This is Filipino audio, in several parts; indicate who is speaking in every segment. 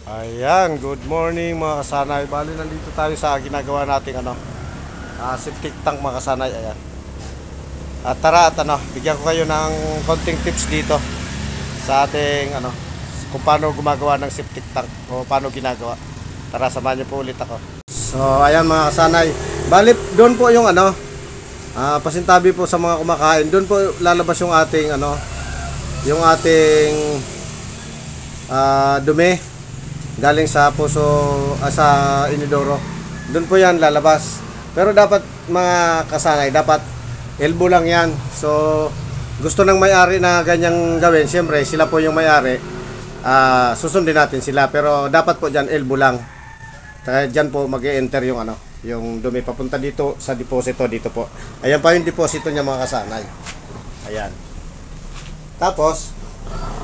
Speaker 1: Ayan, good morning mga kasanay. Bali nandito tayo sa ginagawa nating septic tank mga kasanay. Ayan. At tara at bigyan ko kayo ng konting tips dito sa ating kung paano gumagawa ng septic tank o paano ginagawa. Tara, samahan niyo po ulit ako. So, ayan mga kasanay. Bali doon po yung pasintabi po sa mga kumakain. Doon po lalabas yung ating dumi galing sa puso, sa inidoro. Doon po yan lalabas. Pero dapat mga kasanay, dapat elbow lang yan. So gusto ng may-ari na ganyang gawin, siyempre sila po yung may-ari, susundin natin sila. Pero dapat po dyan elbow lang. Kaya dyan po mag-e-enter yung yung dumi papunta dito sa deposito dito po. Ayan pa yung deposito niya mga kasanay. Ayan. Tapos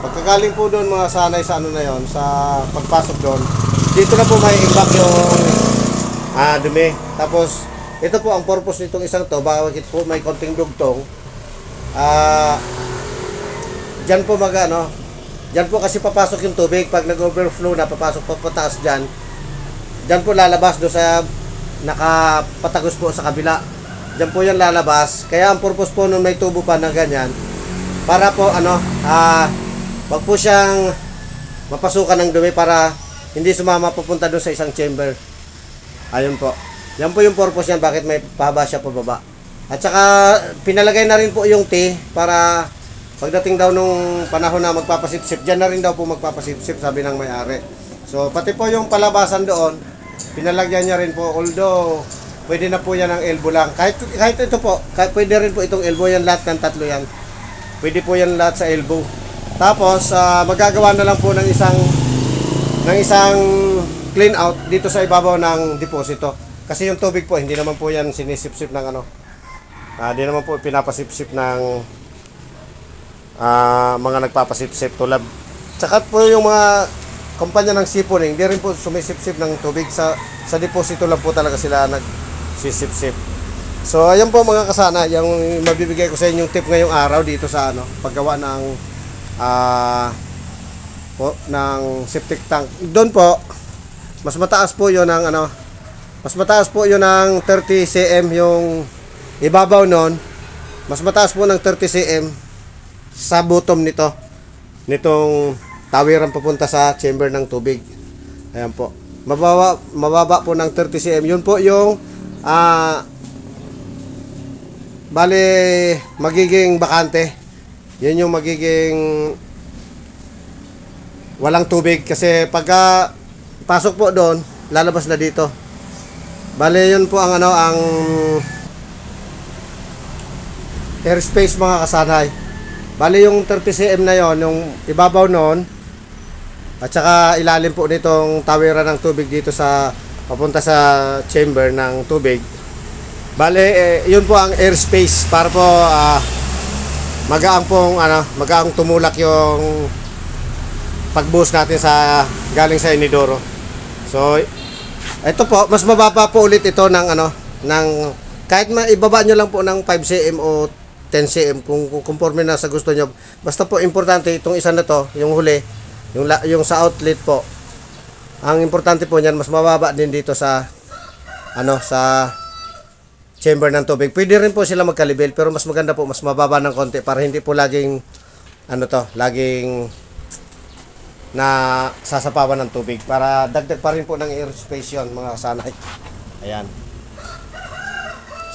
Speaker 1: pagkagaling po doon mga sanay sa na yon, sa pagpasok doon, dito na po may imbak yung dumi. Tapos ito po ang purpose nitong isang to, bakit po may konting dugtong. Diyan po diyan po kasi papasok yung tubig pag nag-overflow na, papasok pa pataas diyan. Diyan po lalabas do sa nakapatagos po sa kabila. Diyan po yan lalabas. Kaya ang purpose po nung may tubo pa na ganyan, para po wag po siyang mapasukan ng dumi para hindi sumama papunta doon sa isang chamber. Ayun po. Yan po yung purpose yan, bakit may pahaba siya pababa. At saka pinalagay na rin po yung T para pagdating daw nung panahon na magpapasipsip, dyan na rin daw po magpapasipsip, sabi ng may-ari. So pati po yung palabasan doon, pinalagyan niya rin po, although pwede na po yan ng elbow lang. Kahit ito po, pwede rin po itong elbow, yan lahat ng tatlo yan. Pwede po yan lahat sa elbow. Tapos magagawa na lang po ng isang clean out dito sa ibabaw ng deposito. Kasi yung tubig po hindi naman po yan sinisipsip ng hindi naman po pinapasipsip ng mga nagpapasipsip tulad. Tsaka po yung mga kumpanya ng siponing, hindi rin po sumisipsip ng tubig sa deposito lang po talaga sila nagsisipsip. So ayan po mga kasana, yung mabibigay ko sa inyong tip ngayong araw dito sa paggawa ng septic tank. Doon po mas mataas po 'yon ng mas mataas po 'yon ng 30 cm yung ibabaw noon. Mas mataas po ng 30 cm sa bottom nitong tawiran papunta sa chamber ng tubig. Ayan po. Mababa po ng 30 cm. Yun po yung bale magiging bakante. Yun yung magiging walang tubig kasi pagka pasok po doon, lalabas na dito. Bale yun po ang ang airspace mga kasanay. Bale yung 30 cm na yon, yung ibabaw noon at saka ilalim po nitong tawiran ng tubig dito sa papunta sa chamber ng tubig. Bale yun po ang airspace para po magaang tumulak yung pagbuhos natin galing sa inidoro. So ito po, mas mababa po ulit ito ng kahit maibaba nyo lang po ng 5 cm o 10 cm kung conforme na sa gusto nyo. Basta po importante itong isa na to, yung huli, yung sa outlet po. Ang importante po niyan, mas mababa din dito sa sa chamber ng tubig. Pwede rin po sila magkalibel, pero mas maganda po mas mababa ng konti para hindi po laging laging na sasapawan ng tubig, para dagdag pa rin po ng airspace yun mga kasanay. Ayan.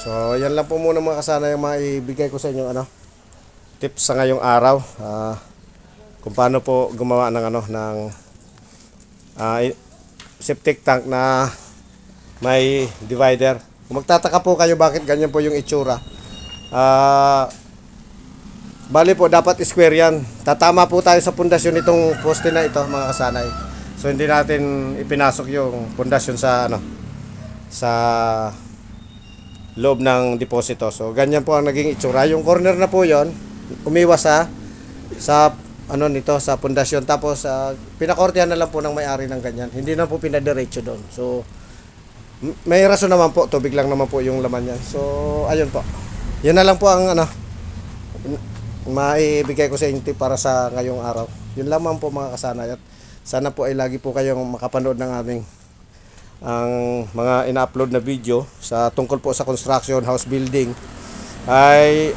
Speaker 1: So yan lang po muna mga kasanay yung maibigay ko sa inyo tips sa ngayong araw, kung paano po gumawa ng septic tank na may divider. Kung magtataka po kayo bakit ganyan po yung itsura, bali po dapat square yan. Tatama po tayo sa pundasyon itong poste na ito mga kasanay. So hindi natin ipinasok yung pundasyon sa sa loob ng deposito. So ganyan po ang naging itsura. Yung corner na po yon, umiwas sa sa pundasyon. Tapos pinakortehan na lang po ng may-ari ng ganyan. Hindi na po pinadiretso doon. So may rason naman po, tubig lang naman po yung laman niyan. So ayun po. Yun na lang po ang maibigay ko sa inyo para sa ngayong araw. Yun lamang po mga kasanay. At Sana po ay lagi po kayong makapanood ng aming ang mga ina-upload na video sa tungkol po sa construction, house building. Ay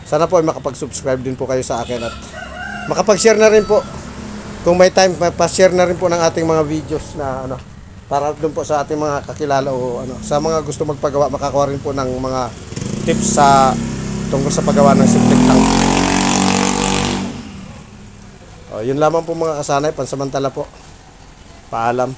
Speaker 1: sana po ay makapag-subscribe din po kayo sa akin at makapag-share na rin po. Kung may time, pa-share na rin po ng ating mga videos na ano, para doon po sa ating mga kakilala o ano, sa mga gusto magpagawa, makakuha rin po ng mga tips sa tungkol sa paggawa ng simpleng tank. Yun lamang po mga kasanay, pansamantala po. Paalam.